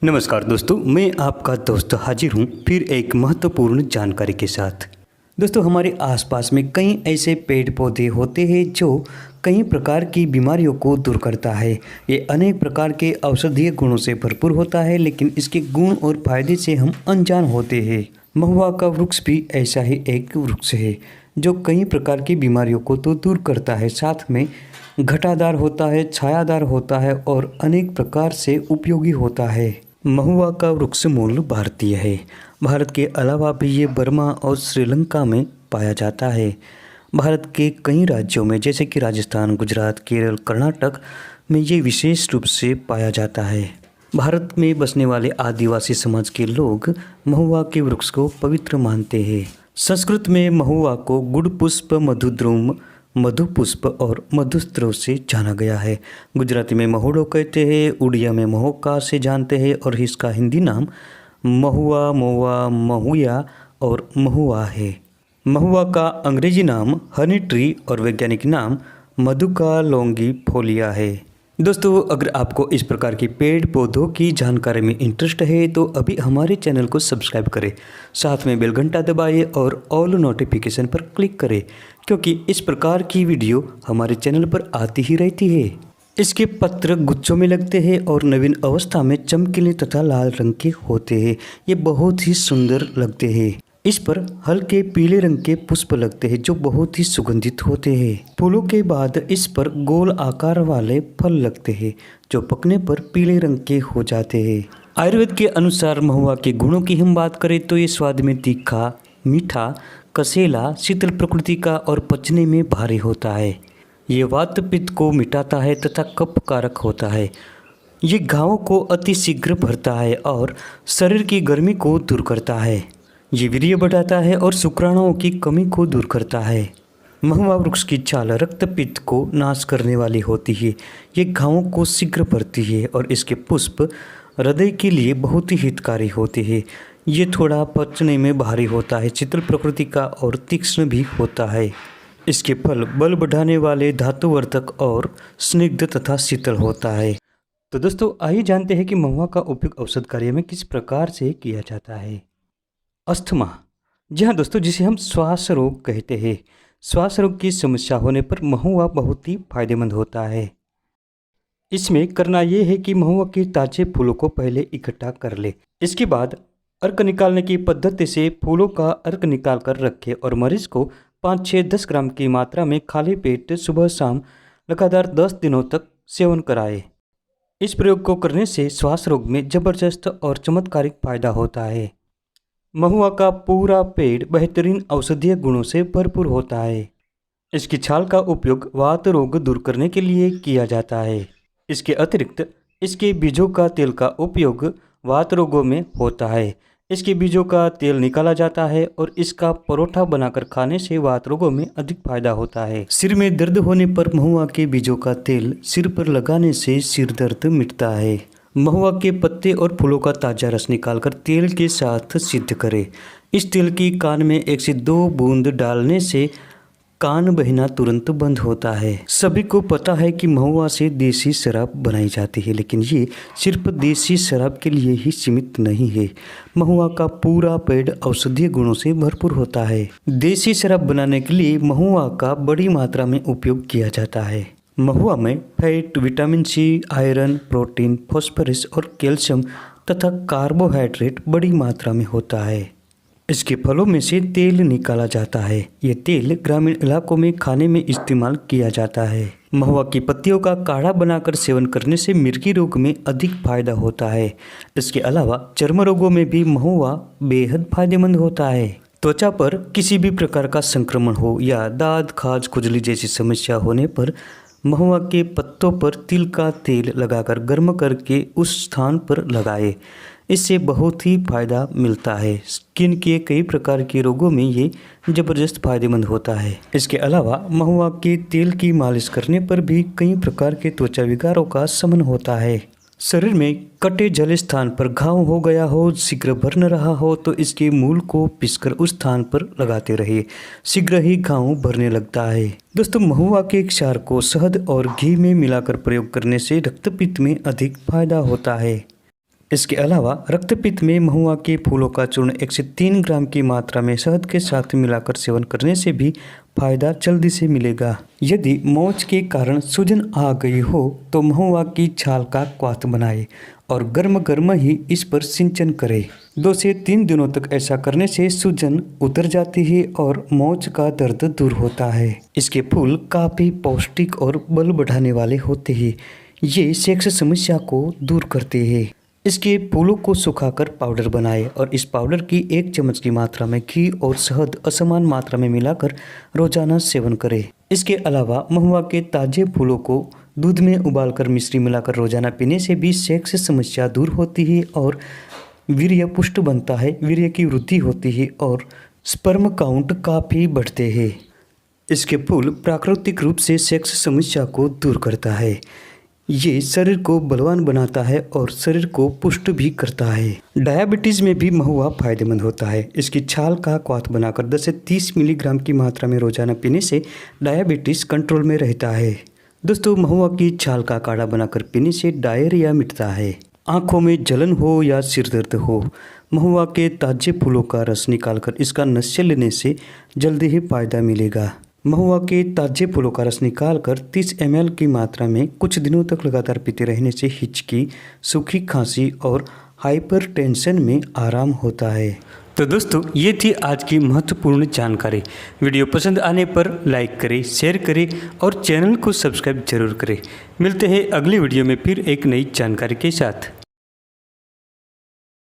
नमस्कार दोस्तों, मैं आपका दोस्त हाजिर हूँ फिर एक महत्वपूर्ण जानकारी के साथ। दोस्तों, हमारे आसपास में कई ऐसे पेड़ पौधे होते हैं जो कई प्रकार की बीमारियों को दूर करता है। ये अनेक प्रकार के औषधीय गुणों से भरपूर होता है, लेकिन इसके गुण और फायदे से हम अनजान होते हैं। महुआ का वृक्ष भी ऐसा ही एक वृक्ष है जो कई प्रकार की बीमारियों को तो दूर करता है, साथ में घटादार होता है, छायादार होता है और अनेक प्रकार से उपयोगी होता है। महुआ का वृक्ष मूल भारतीय है। भारत के अलावा भी ये बर्मा और श्रीलंका में पाया जाता है। भारत के कई राज्यों में जैसे कि राजस्थान, गुजरात, केरल, कर्नाटक में ये विशेष रूप से पाया जाता है। भारत में बसने वाले आदिवासी समाज के लोग महुआ के वृक्ष को पवित्र मानते हैं। संस्कृत में महुआ को गुड़ पुष्प, मधुद्रुम, मधुपुष्प और मधुस्त्र से जाना गया है। गुजराती में महुड़ो कहते हैं, उड़िया में महोका से जानते हैं और इसका हिंदी नाम महुआ, मोवा, महुया और महुआ है। महुआ का अंग्रेजी नाम हनी ट्री और वैज्ञानिक नाम मधुका लॉन्गिफोलिया है। दोस्तों, अगर आपको इस प्रकार के पेड़ पौधों की जानकारी में इंटरेस्ट है तो अभी हमारे चैनल को सब्सक्राइब करें, साथ में बेल घंटा दबाइए और ऑल नोटिफिकेशन पर क्लिक करें, क्योंकि इस प्रकार की वीडियो हमारे चैनल पर आती ही रहती है। इसके पत्र गुच्छों में लगते हैं और नवीन अवस्था में चमकीले तथा लाल रंग के होते हैं। ये बहुत ही सुंदर लगते हैं। इस पर हल्के पीले रंग के पुष्प लगते हैं जो बहुत ही सुगंधित होते हैं। फूलों के बाद इस पर गोल आकार वाले फल लगते हैं जो पकने पर पीले रंग के हो जाते हैं। आयुर्वेद के अनुसार महुआ के गुणों की हम बात करें तो ये स्वाद में तीखा, मीठा, कसेला, शीतल प्रकृति का और पचने में भारी होता है। ये वात पित्त को मिटाता है तथा कफ कारक होता है। ये घावों को अति शीघ्र भरता है और शरीर की गर्मी को दूर करता है। ये वीर्य बढ़ाता है और शुक्राणुओं की कमी को दूर करता है। महुआ वृक्ष की छाल रक्त पित्त को नाश करने वाली होती है। ये घावों को शीघ्र भरती है और इसके पुष्प हृदय के लिए बहुत ही हितकारी होते हैं। ये थोड़ा पचने में भारी होता है, शीतल प्रकृति का और तीक्ष्ण भी होता है। इसके फल बल बढ़ाने वाले, धातुवर्धक और स्निग्ध तथा शीतल होता है। तो दोस्तों, आइए जानते हैं कि महुआ का उपयोग औषध कार्य में किस प्रकार से किया जाता है। अस्थमा, जी हाँ दोस्तों, जिसे हम श्वास रोग कहते हैं। श्वास रोग की समस्या होने पर महुआ बहुत ही फायदेमंद होता है। इसमें करना ये है कि महुआ के ताजे फूलों को पहले इकट्ठा कर ले। इसके बाद अर्क निकालने की पद्धति से फूलों का अर्क निकाल कर रखें और मरीज को 5-10 ग्राम की मात्रा में खाली पेट सुबह शाम लगातार 10 दिनों तक सेवन कराएं। इस प्रयोग को करने से श्वास रोग में जबरदस्त और चमत्कारिक फायदा होता है। महुआ का पूरा पेड़ बेहतरीन औषधीय गुणों से भरपूर होता है। इसकी छाल का उपयोग वात रोग दूर करने के लिए किया जाता है। इसके अतिरिक्त इसके बीजों का तेल का उपयोग वात रोगों में होता है। इसके बीजों का तेल निकाला जाता है और इसका परोठा बनाकर खाने से वात रोगों में अधिक फायदा होता है। सिर में दर्द होने पर महुआ के बीजों का तेल सिर पर लगाने से सिर दर्द मिटता है। महुआ के पत्ते और फूलों का ताज़ा रस निकालकर तेल के साथ सिद्ध करें। इस तेल की कान में 1 से 2 बूंद डालने से कान बहना तुरंत बंद होता है। सभी को पता है कि महुआ से देसी शराब बनाई जाती है, लेकिन ये सिर्फ देसी शराब के लिए ही सीमित नहीं है। महुआ का पूरा पेड़ औषधीय गुणों से भरपूर होता है। देसी शराब बनाने के लिए महुआ का बड़ी मात्रा में उपयोग किया जाता है। महुआ में fat, vitamin C, iron, protein, phosphorus और कैल्शियम तथा कार्बोहाइड्रेट बड़ी मात्रा में होता है। इसके फलों में से तेल निकाला जाता है। ये तेल ग्रामीण इलाकों में खाने में इस्तेमाल किया जाता है। महुआ की पत्तियों का काढ़ा बनाकर सेवन करने से मिर्गी रोग में अधिक फायदा होता है। इसके अलावा चर्म रोगों में भी महुआ बेहद फायदेमंद होता है। त्वचा पर किसी भी प्रकार का संक्रमण हो या दाद, खाज, खुजली जैसी समस्या होने पर महुआ के पत्तों पर तिल का तेल लगाकर गर्म करके उस स्थान पर लगाएं। इससे बहुत ही फायदा मिलता है। स्किन के कई प्रकार के रोगों में ये जबरदस्त फायदेमंद होता है। इसके अलावा महुआ के तेल की मालिश करने पर भी कई प्रकार के त्वचा विकारों का शमन होता है। शरीर में कटे जले स्थान पर घाव हो गया हो, शीघ्र भर न रहा हो तो इसके मूल को पीसकर उस स्थान पर लगाते रहिए, शीघ्र ही घाव भरने लगता है। दोस्तों, महुआ के क्षार को शहद और घी में मिलाकर प्रयोग करने से रक्तपित्त में अधिक फायदा होता है। इसके अलावा रक्तपित्त में महुआ के फूलों का चूर्ण 1 से 3 ग्राम की मात्रा में शहद के साथ मिलाकर सेवन करने से भी फायदा जल्दी से मिलेगा। यदि मोच के कारण सूजन आ गई हो तो महुआ की छाल का क्वाथ बनाए और गर्म गर्म ही इस पर सिंचन करें। 2 से 3 दिनों तक ऐसा करने से सूजन उतर जाती है और मोच का दर्द दूर होता है। इसके फूल काफ़ी पौष्टिक और बल बढ़ाने वाले होते हैं। ये सेक्स समस्या को दूर करते हैं। इसके फूलों को सुखाकर पाउडर बनाएं और इस पाउडर की 1 चम्मच की मात्रा में घी और शहद असमान मात्रा में मिलाकर रोजाना सेवन करें। इसके अलावा महुआ के ताजे फूलों को दूध में उबालकर मिश्री मिलाकर रोजाना पीने से भी सेक्स समस्या दूर होती है और वीर्य पुष्ट बनता है, वीर्य की वृद्धि होती है और स्पर्म काउंट काफ़ी बढ़ते हैं। इसके फूल प्राकृतिक रूप से सेक्स समस्या को दूर करता है। ये शरीर को बलवान बनाता है और शरीर को पुष्ट भी करता है। डायबिटीज़ में भी महुआ फायदेमंद होता है। इसकी छाल का क्वाथ बनाकर 10 से 30 मिलीग्राम की मात्रा में रोजाना पीने से डायबिटीज़ कंट्रोल में रहता है। दोस्तों, महुआ की छाल का काढ़ा बनाकर पीने से डायरिया मिटता है। आँखों में जलन हो या सिर दर्द हो, महुआ के ताजे फूलों का रस निकालकर इसका नशा लेने से जल्दी ही फायदा मिलेगा। महुआ के ताजे फूलों का रस निकालकर 30 ml की मात्रा में कुछ दिनों तक लगातार पीते रहने से हिचकी, सूखी खांसी और हाइपरटेंशन में आराम होता है। तो दोस्तों, ये थी आज की महत्वपूर्ण जानकारी। वीडियो पसंद आने पर लाइक करें, शेयर करें और चैनल को सब्सक्राइब जरूर करें। मिलते हैं अगली वीडियो में फिर एक नई जानकारी के साथ।